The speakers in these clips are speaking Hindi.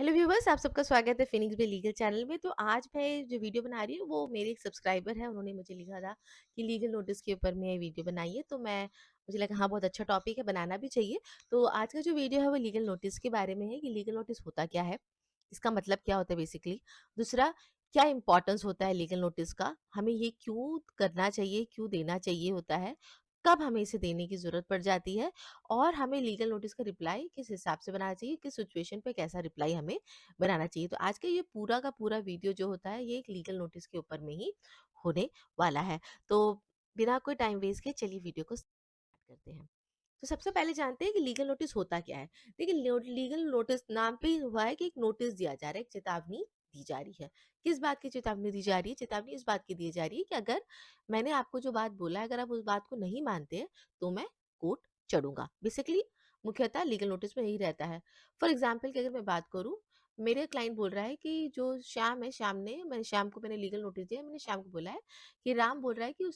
हेलो व्यूवर्स, आप सबका स्वागत है फिनिक्स बे लीगल चैनल में। तो आज मैं जो वीडियो बना रही हूँ वो मेरे एक सब्सक्राइबर है, उन्होंने मुझे लिखा था कि लीगल नोटिस के ऊपर में वीडियो बनाइए। तो मुझे लगा हाँ, बहुत अच्छा टॉपिक है, बनाना भी चाहिए। तो आज का जो वीडियो है वो लीगल नोटिस के बारे में है कि लीगल नोटिस होता क्या है, इसका मतलब क्या होता है बेसिकली। दूसरा, क्या इंपॉर्टेंस होता है लीगल नोटिस का, हमें ये क्यों करना चाहिए, क्यों देना चाहिए होता है, कब हमें इसे देने की ज़रूरत पड़ जाती है, और हमें लीगल नोटिस का रिप्लाई किस हिसाब से बनाना चाहिए, किस सिचुएशन पे कैसा रिप्लाई हमें बनाना चाहिए। तो आज का ये पूरा का पूरा वीडियो जो होता है ये एक लीगल नोटिस के ऊपर में ही होने वाला है। तो बिना कोई टाइम वेस्ट के चलिए वीडियो को स्टार्ट करते हैं। तो सबसे पहले जानते हैं कि लीगल नोटिस होता क्या है। देखिए, लीगल नोटिस नाम पे ही हुआ है कि एक नोटिस दिया जा रहा है, एक चेतावनी दी जा रही है। किस बात की चेतावनी दी जा रही है? चेतावनी इस बात की दी जा रही है कि अगर मैंने आपको जो बात बोला है, अगर आप उस बात को नहीं मानते हैं, तो मैं कोर्ट चढ़ूँगा। बेसिकली मुख्यतः लीगल नोटिस में यही रहता है। फॉर एग्ज़ाम्पल की अगर मैं बात करूँ, मेरे क्लाइंट बोल रहा है कि जो श्याम है, श्याम को मैंने लीगल नोटिस दिया है, मैंने श्याम को बोला है कि राम बोल रहा है कि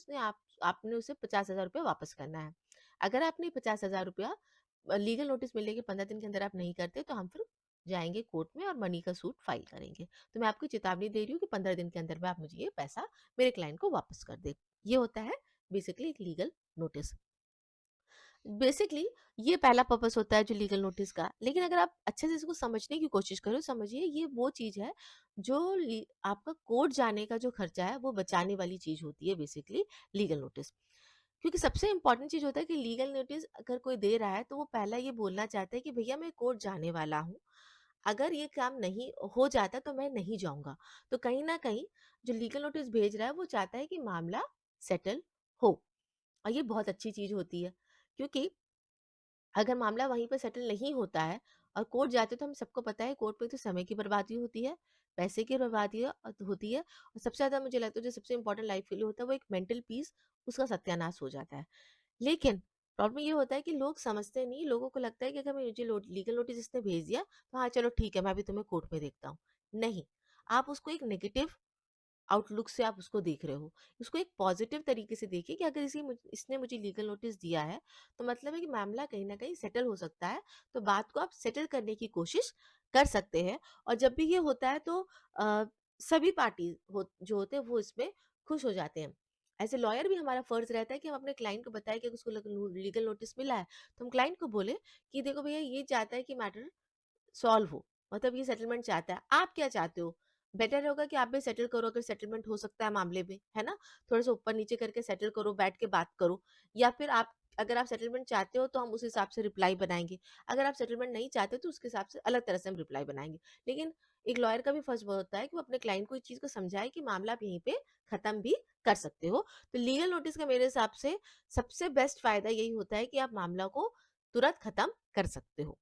आपने उसे 50,000 रुपए वापस करना है। अगर आपने 50,000 रुपया लीगल नोटिस मिलने के 15 दिन के अंदर आप नहीं करते, तो हम फिर जाएँगे कोर्ट में और मनी का सूट फाइल करेंगे। तो मैं आपको चेतावनी दे रही हूँ कि 15 दिन के अंदर में आप मुझे ये पैसा मेरे क्लाइंट को वापस कर दें। ये होता है बेसिकली एक लीगल नोटिस। बेसिकली ये पहला पर्पस होता है जो लीगल नोटिस का। लेकिन अगर आप अच्छे से इसको समझने की कोशिश करो, समझिए ये वो चीज़ है जो आपका कोर्ट जाने का जो खर्चा है वो बचाने वाली चीज़ होती है बेसिकली लीगल नोटिस। क्योंकि सबसे इम्पोर्टेंट चीज़ होता है कि लीगल नोटिस अगर कोई दे रहा है तो वो पहला ये बोलना चाहता है कि भैया मैं कोर्ट जाने वाला हूँ। अगर ये काम नहीं हो जाता तो मैं नहीं जाऊँगा। तो कहीं न कहीं जो लीगल नोटिस भेज रहा है वो चाहता है कि मामला सेटल हो। और ये बहुत अच्छी चीज़ होती है। क्योंकि अगर मामला वहीं पे सेटल नहीं होता है और कोर्ट जाते तो हम सबको पता है कोर्ट में तो समय की बर्बादी होती है, पैसे की बर्बादी होती है, और सबसे ज़्यादा मुझे लगता है जो सबसे इम्पोर्टेंट लाइफ के लिए होता है वो एक मेंटल पीस, उसका सत्यानाश हो जाता है। लेकिन प्रॉब्लम ये होता है कि लोग समझते नहीं, लोगों को लगता है कि अगर मुझे लीगल नोटिस इसने भेज दिया तो हाँ चलो ठीक है, मैं भी तुम्हें कोर्ट में देखता हूँ। नहीं, आप उसको एक नेगेटिव आउटलुक से आप उसको देख रहे हो। उसको एक पॉजिटिव तरीके से देखिए कि अगर इसने मुझे लीगल नोटिस दिया है, तो मतलब है कि मामला कहीं न कहीं सेटल हो सकता है। तो बात को आप सेटल करने की कोशिश कर सकते हैं, और जब भी ये होता है तो अ, सभी पार्टी जो होते हैं वो इसमें खुश हो जाते हैं। एज़ अ लॉयर भी हमारा फ़र्ज़ रहता है कि हम अपने क्लाइंट को बताएँ कि अगर उसको लीगल नोटिस मिला है, तो हम क्लाइंट को बोले कि देखो भैया ये चाहता है कि मैटर सॉल्व हो, मतलब ये सेटलमेंट चाहता है। आप क्या चाहते हो? बेटर होगा कि आप भी सेटल करो, अगर सेटलमेंट हो सकता है मामले में, है ना? थोड़ा-सा ऊपर-नीचे करके सेटल करो, बैठ के बात करो, या फिर अगर आप सेटलमेंट चाहते हो तो हम उस हिसाब से रिप्लाई बनाएँगे। अगर आप सेटलमेंट नहीं चाहते तो उसके हिसाब से अलग तरह से हम रिप्लाई बनाएँगे। लेकिन एक लॉयर का भी फर्ज़ वो होता है कि वो अपने क्लाइंट को इस चीज़ को समझाए कि मामला आप यहीं पे खत्म भी कर सकते हो। तो लीगल नोटिस का मेरे हिसाब से सबसे बेस्ट फ़ायदा यही होता है कि आप मामला को तुरंत खत्म कर सकते हो।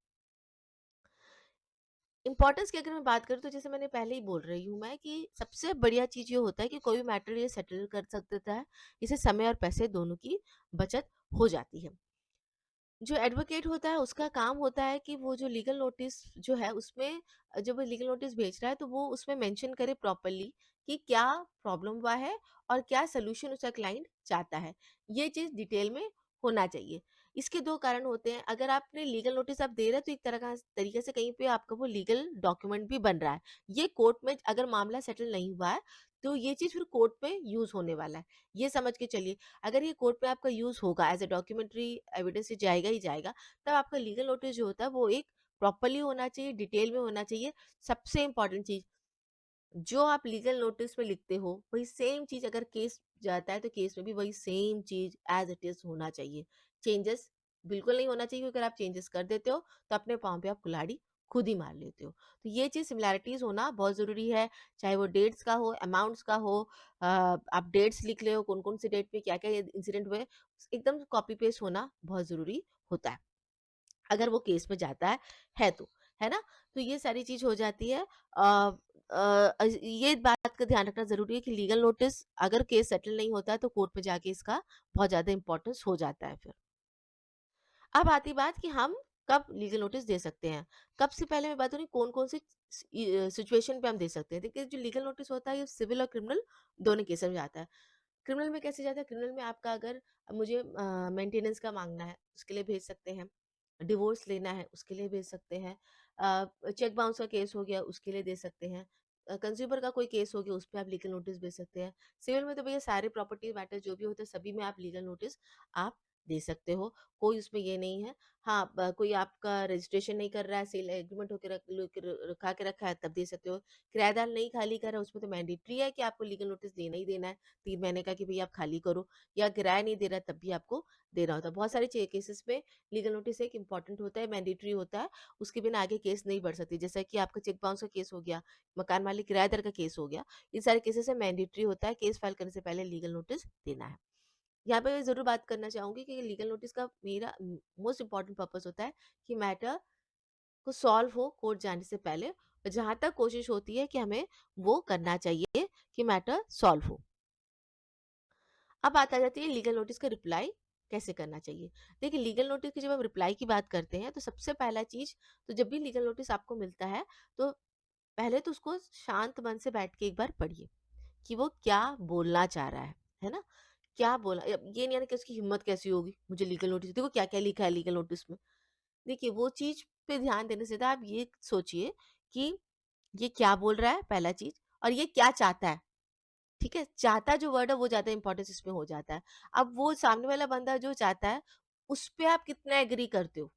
इम्पोर्टेंस की अगर मैं बात करूँ तो जैसे मैंने पहले ही बोल रही हूँ मैं कि सबसे बढ़िया चीज़ ये होता है कि कोई भी मैटर ये सेटल कर सकता है। इससे समय और पैसे दोनों की बचत हो जाती है। जो एडवोकेट होता है उसका काम होता है कि वो जो लीगल नोटिस जो है उसमें जब वो लीगल नोटिस भेज रहा है तो वो उसमें मेंशन करे प्रॉपर्ली कि क्या प्रॉब्लम हुआ है और क्या सॉल्यूशन उसका क्लाइंट चाहता है। ये चीज़ डिटेल में होना चाहिए। इसके 2 कारण होते हैं, अगर आपने लीगल नोटिस आप दे रहे हैं तो एक तरह का तरीके से कहीं पे आपका वो लीगल डॉक्यूमेंट भी बन रहा है। ये कोर्ट में अगर मामला सेटल नहीं हुआ है, तो ये चीज़ फिर कोर्ट में यूज़ होने वाला है। ये समझ के चलिए। अगर ये कोर्ट में आपका यूज़ होगा एज़ अ डॉक्यूमेंट्री एविडेंस, ये जाएगा ही जाएगा, तब आपका लीगल नोटिस जो होता है वो एक प्रॉपर्ली होना चाहिए, डिटेल में होना चाहिए। सबसे इम्पोर्टेंट चीज़, जो आप लीगल नोटिस में लिखते हो, वही सेम चीज़ अगर केस जाता है, तो केस में भी वही same cheese as it is होना चाहिए। चेंजेस बिल्कुल नहीं होना चाहिए, क्योंकि अगर आप चेंजेस कर देते हो, तो अपने पाँव पे आप कुल्हाड़ी खुद ही मार लेते हो। तो ये चीज़ सिमिलैरिटीज़ होना बहुत ज़रूरी है, चाहे वो डेट्स का हो, अमाउंट्स का हो। आप डेट्स लिख ले हो, कौन-कौन सी डेट पे क्या-क्या इंसिडेंट हुए, एकदम कॉपी पेस्ट होना बहुत ज़रूरी होता है। अगर वो केस में जाता है तो, है ना? तो ये सारी चीज़ हो जाती है। ये बात का ध्यान रखना ज़रूरी है कि लीगल नोटिस अगर केस सेटल नहीं होता है तो कोर्ट में जाके इसका बहुत ज़्यादा इम्पोर्टेंस हो जाता है फिर। अब आती बात कि हम कब लीगल नोटिस दे सकते हैं। कब से पहले मैं बात करूँ कौन-कौन से सिचुएशन पे हम दे सकते हैं। देखिए, जो लीगल नोटिस होता है ये सिविल और क्रिमिनल दोनों केसेस में जाता है। क्रिमिनल में कैसे जाता है? क्रिमिनल में आपका अगर मुझे मेंटेनेंस का माँगना है, उसके लिए भेज सकते हैं। डिवोर्स लेना है, उसके लिए भेज सकते हैं। चेक बाउंस का केस हो गया उसके लिए दे सकते हैं। कंज्यूमर का कोई केस हो गया उस पे आप लीगल नोटिस भेज सकते हैं। सिविल में तो भैया सारे प्रॉपर्टी मैटर जो भी होते हैं सभी में आप लीगल नोटिस आप दे सकते हो, कोई उसमें ये नहीं है। हाँ, कोई आपका रजिस्ट्रेशन नहीं कर रहा है, सेल एग्रीमेंट होके रखा के रखा है तब दे सकते हो। किराएदार नहीं खाली कर रहा है उसमें तो मैंडेटरी है कि आपको लीगल नोटिस देना ही देना है 3 महीने का कि भैया आप खाली करो, या किराया नहीं दे रहा तब भी आपको देना होता है। बहुत सारे केसेस में लीगल नोटिस एक इंपॉर्टेंट होता है, मैंडेटरी होता है, उसके बिना आगे केस नहीं बढ़ सकती। जैसा कि आपका चेक बाउंस का केस हो गया, मकान मालिक किराएदार का केस हो गया, इन सारे केसेस में मैंडेटरी होता है केस फाइल करने से पहले लीगल नोटिस देना है। यहाँ पे मैं ज़रूर बात करना चाहूँगी कि लीगल नोटिस का मेरा मोस्ट इम्पोर्टेंट पर्पस होता है कि मैटर को सॉल्व हो कोर्ट जाने से पहले, और जहाँ तक कोशिश होती है कि हमें वो करना चाहिए कि मैटर सॉल्व हो। अब बात आ जाती है लीगल नोटिस का रिप्लाई कैसे करना चाहिए। देखिए, लीगल नोटिस की जब हम रिप्लाई की बात करते हैं तो सबसे पहला चीज़, तो जब भी लीगल नोटिस आपको मिलता है तो पहले तो उसको शांत मन से बैठ के एक बार पढ़िए कि वो क्या बोलना चाह रहा है ना? क्या बोला, अब ये नहीं है ना कि उसकी हिम्मत कैसी होगी, मुझे लीगल नोटिस देखो क्या-क्या लिखा है लीगल नोटिस में। देखिए, वो चीज़ पे ध्यान देने से ज़्यादा आप ये सोचिए कि ये क्या बोल रहा है पहला चीज़, और ये क्या चाहता है, ठीक है? चाहता जो वर्ड है वो ज़्यादा इम्पोर्टेंस इसमें हो जाता है। अब वो सामने वाला बंदा जो चाहता है, उस पे आप कितना एग्री करते हो?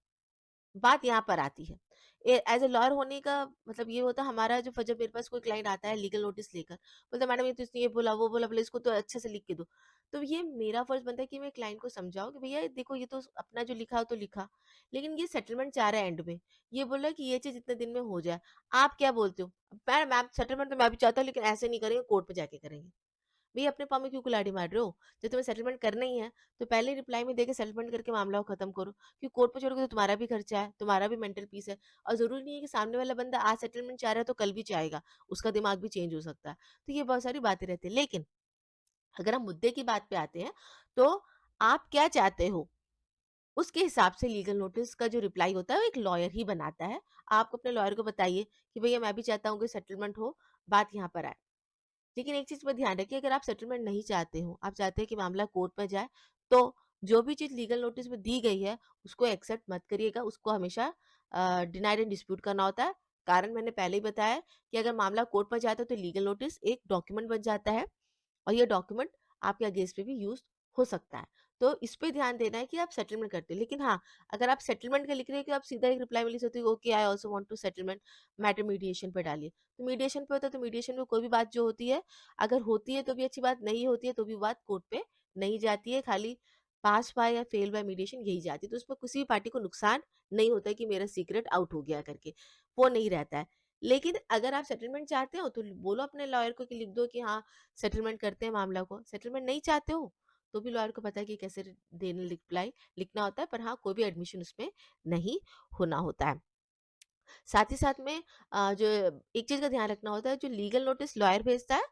बात यहाँ पर आती है। एज़ अ लॉयर होने का मतलब ये होता है हमारा, जो जब मेरे पास कोई क्लाइंट आता है लीगल नोटिस लेकर, बोलता है मैडम ये तो इसने ये बोला, वो बोला, बोले इसको तो अच्छे से लिख के दो। तो ये मेरा फर्ज़ बनता है कि मैं क्लाइंट को समझाऊँ कि भैया देखो ये तो अपना जो लिखा हो तो लिखा, लेकिन ये सेटलमेंट चाह रहा है एंड में। ये बोल रहा है कि ये चीज़ इतने दिन में हो जाए। आप क्या बोलते हो? मैम सेटलमेंट तो मैं भी चाहता हूँ लेकिन ऐसे नहीं करेंगे, कोर्ट पे जाके करेंगे। भैया अपने पाँव में क्यों कुल्हाड़ी मार रहे हो? जब तुम्हें सेटलमेंट करना ही है, तो पहले रिप्लाई में देके सेटलमेंट करके मामला को खत्म करो। क्योंकि कोर्ट में छोड़ोगे तो तुम्हारा भी खर्चा है, तुम्हारा भी मेंटल पीस है, और ज़रूरी नहीं है कि सामने वाला बंदा आज सेटलमेंट चाह रहा है तो कल भी चाहेगा, उसका दिमाग भी चेंज हो सकता है। तो ये बहुत सारी बातें रहती हैं। लेकिन अगर हम मुद्दे की बात पे आते हैं, तो आप क्या चाहते हो? उसके हिसाब से लीगल नोटिस का जो रिप्लाई होता है वो एक लॉयर ही बनाता है। आप अपने लॉयर को बताइए कि भैया मैं भी चाहता हूँ कि सेटलमेंट हो, बात यहाँ पर आए। लेकिन एक चीज़ पर ध्यान रखिए, अगर आप सेटलमेंट नहीं चाहते हो, आप चाहते हैं कि मामला कोर्ट में जाए, तो जो भी चीज़ लीगल नोटिस में दी गई है, उसको एक्सेप्ट मत करिएगा, उसको हमेशा डिनाइड एंड डिस्प्यूट करना होता है। कारण मैंने पहले ही बताया है कि अगर मामला कोर्ट में जाता है, तो लीगल नोटिस एक डॉक्यूमेंट बन जाता है, और ये डॉक्यूमेंट आपके अगेंस्ट में भी यूज़ हो सकता है। तो इस पे ध्यान देना है कि आप सेटलमेंट करते हैं। लेकिन हाँ, अगर आप सेटलमेंट का लिख रहे हैं कि आप सीधा एक रिप्लाई में लिख सकते हो, okay I also want to settlement, matter mediation पे डालिए। तो मीडिएशन पे होता है तो मीडिएशन में कोई भी बात जो होती है, अगर होती है तो भी अच्छी बात, नहीं होती है तो भी बात कोर्ट पे नहीं जाती है, खाली पास बाय या फेल बाय मीडिएशन यही जाती है। तो उसमें किसी भी पार्टी को नुकसान नहीं होता है कि मेरा सीक्रेट आउट हो गया करके, वो नहीं रहता है। लेकिन अगर आप सेटलमेंट चाहते हो तो बोलो अपने लॉयर को कि लिख दो कि हाँ, सेटलमेंट करते हैं मामला को। सेटलमेंट नहीं चाहते हो, तो भी लॉयर को पता है कि कैसे देना रिप्लाई लिखना होता है, पर हाँ, कोई भी एडमिशन उसमें नहीं होना होता है। साथ ही साथ में जो एक चीज़ का ध्यान रखना होता है, जो लीगल नोटिस लॉयर भेजता है,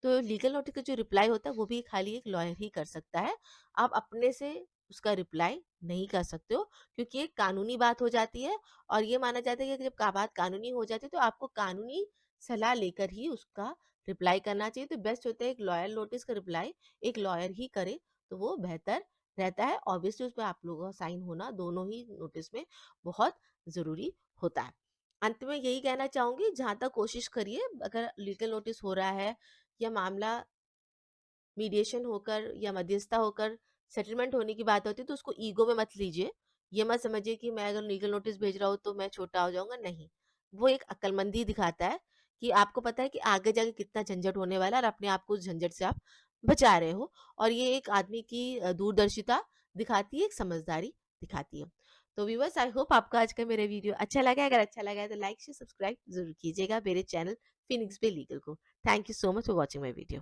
तो लीगल नोटिस का जो रिप्लाई होता है वो भी खाली एक लॉयर ही कर सकता है। आप अपने से उसका रिप्लाई नहीं कर सकते हो, क्योंकि ये कानूनी बात हो जाती है, और ये माना जाता है कि जब बात कानूनी हो जाती है तो आपको कानूनी सलाह लेकर ही उसका रिप्लाई करना चाहिए। तो बेस्ट होता है एक लॉयर नोटिस का रिप्लाई एक लॉयर ही करे, तो वो बेहतर रहता है। ऑब्वियसली उसपे आप लोगों का साइन होना दोनों ही नोटिस में बहुत ज़रूरी होता है। अंत में यही कहना चाहूँगी, जहाँ तक कोशिश करिए, अगर लीगल नोटिस हो रहा है या मामला मीडिएशन होकर या मध्यस्थता होकर सेटलमेंट होने की बात होती है, तो उसको ईगो में मत लीजिए। ये मत समझिए कि मैं अगर लीगल नोटिस भेज रहा हूँ तो मैं छोटा हो जाऊँगा, नहीं। वो एक अक्लमंदी दिखाता है कि आपको पता है कि आगे जाके कितना झंझट होने वाला है, और अपने आप को उस झंझट से आप बचा रहे हो। और ये एक आदमी की दूरदर्शिता दिखाती है, एक समझदारी दिखाती है। तो व्यूअर्स, आई होप आपको आज का मेरा वीडियो अच्छा लगा है। अगर अच्छा लगा है तो लाइक शेयर सब्सक्राइब ज़रूर कीजिएगा मेरे चैनल फिनिक्स बे लीगल को। Thank you so much for watching my video.